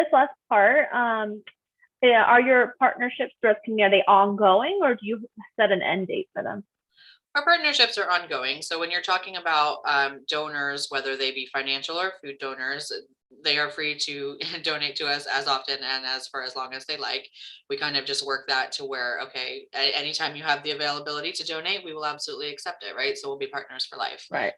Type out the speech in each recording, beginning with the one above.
this last part, yeah, are your partnerships throughout the community, are they ongoing or do you set an end date for them? Our partnerships are ongoing. So when you're talking about donors, whether they be financial or food donors, they are free to donate to us as often and as for as long as they like. We kind of just work that to where, okay, anytime you have the availability to donate, we will absolutely accept it, right? So we'll be partners for life. Right.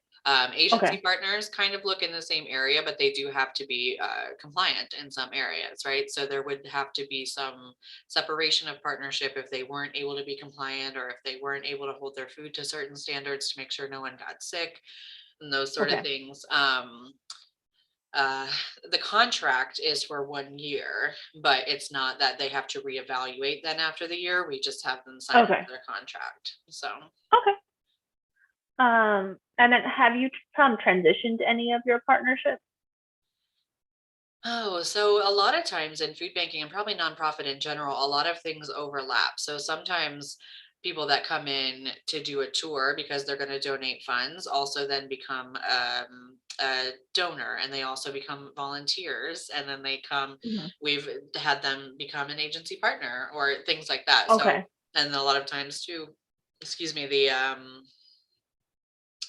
Agency Okay. partners kind of look in the same area, but they do have to be compliant in some areas, right? So there would have to be some separation of partnership if they weren't able to be compliant or if they weren't able to hold their food to certain standards to make sure no one got sick and those sort of Okay. things. Uh, the contract is for 1 year, but it's not that they have to reevaluate then after the year. We just have them sign Okay. another contract. So. Okay. And then have you transitioned any of your partnerships? Oh, so a lot of times in food banking and probably nonprofit in general, a lot of things overlap. So sometimes people that come in to do a tour because they're going to donate funds also then become a donor and they also become volunteers and then they come, Mhm. we've had them become an agency partner or things like that. So, Okay. and a lot of times too, excuse me, the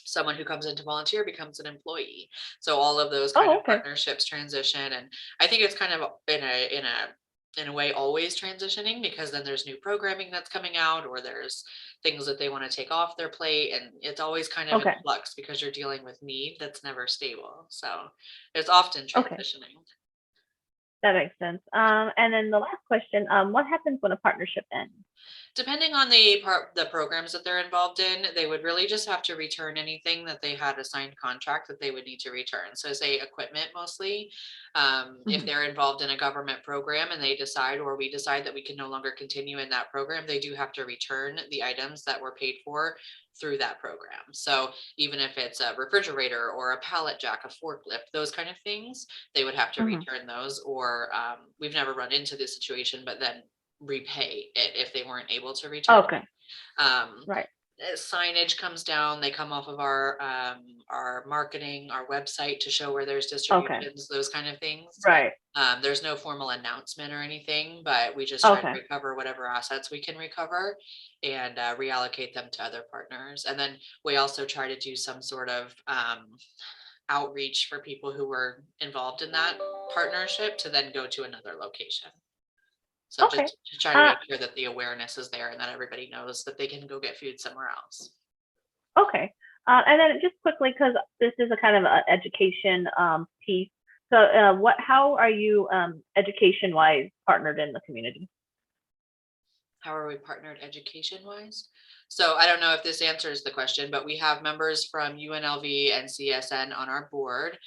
someone who comes in to volunteer becomes an employee. So all of those kind Oh, of okay. partnerships transition. And I think it's kind of in a way always transitioning because then there's new programming that's coming out or there's things that they want to take off their plate and it's always kind of in Okay. flux because you're dealing with need that's never stable. So it's often Okay. transitioning. That makes sense. And then the last question, what happens when a partnership ends? Depending on the programs that they're involved in, they would really just have to return anything that they had a signed contract that they would need to return. So say equipment mostly. If Mhm. they're involved in a government program and they decide or we decide that we can no longer continue in that program, they do have to return the items that were paid for through that program. So even if it's a refrigerator or a pallet jack, a forklift, those kind of things, they would have to Mhm. return those. Or we've never run into this situation, but then repay it if they weren't able to return Okay. it. Right. Signage comes down, they come off of our marketing, our website to show where there's Okay. distributions, those kind of things. Right. There's no formal announcement or anything, but we just try to Okay. recover whatever assets we can recover and reallocate them to other partners. And then we also try to do some sort of outreach for people who were involved in that partnership to then go to another location. So Okay. just to try to Uh, make sure that the awareness is there and that everybody knows that they can go get food somewhere else. okay. And then just quickly, because this is a kind of a education piece. So, how are you education-wise partnered in the community? How are we partnered education wise? So I don't know if this answers the question, but we have members from UNLV and CSN on our board.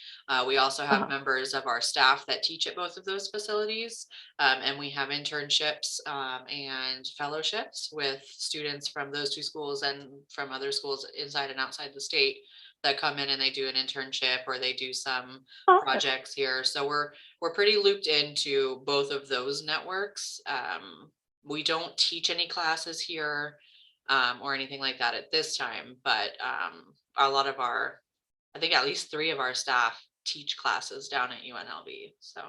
We also have Uh-huh. members of our staff that teach at both of those facilities. And we have internships and fellowships with students from those two schools and from other schools inside and outside the state that come in and they do an internship or they do some Oh, okay. projects here. So we're pretty looped into both of those networks. We don't teach any classes here or anything like that at this time, but a lot of I think at least three of our staff teach classes down at UNLV. So,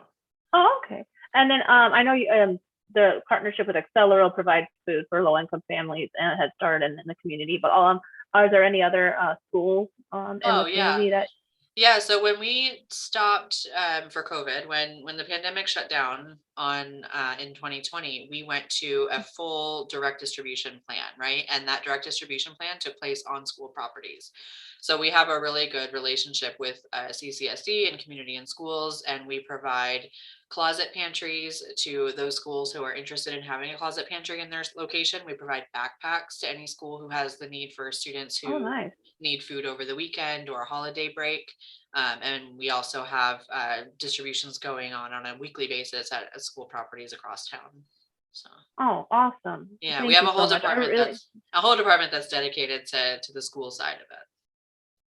Oh, okay. And then I know the partnership with Accelero provides food for low-income families and Head Start in the community. But are there any other schools in oh the yeah, community that? yeah, so when we stopped for COVID, when the pandemic shut down on in 2020, we went to a full direct distribution plan, right? And that direct distribution plan took place on school properties. So we have a really good relationship with CCSD and community and schools, and we provide closet pantries to those schools who are interested in having a closet pantry in their location. We provide backpacks to any school who has the need for students Oh, who nice. need food over the weekend or a holiday break. And we also have distributions going on a weekly basis at school properties across town. So Oh, awesome. yeah, we Thank have you a so whole much. I department really that's dedicated to the school side of it.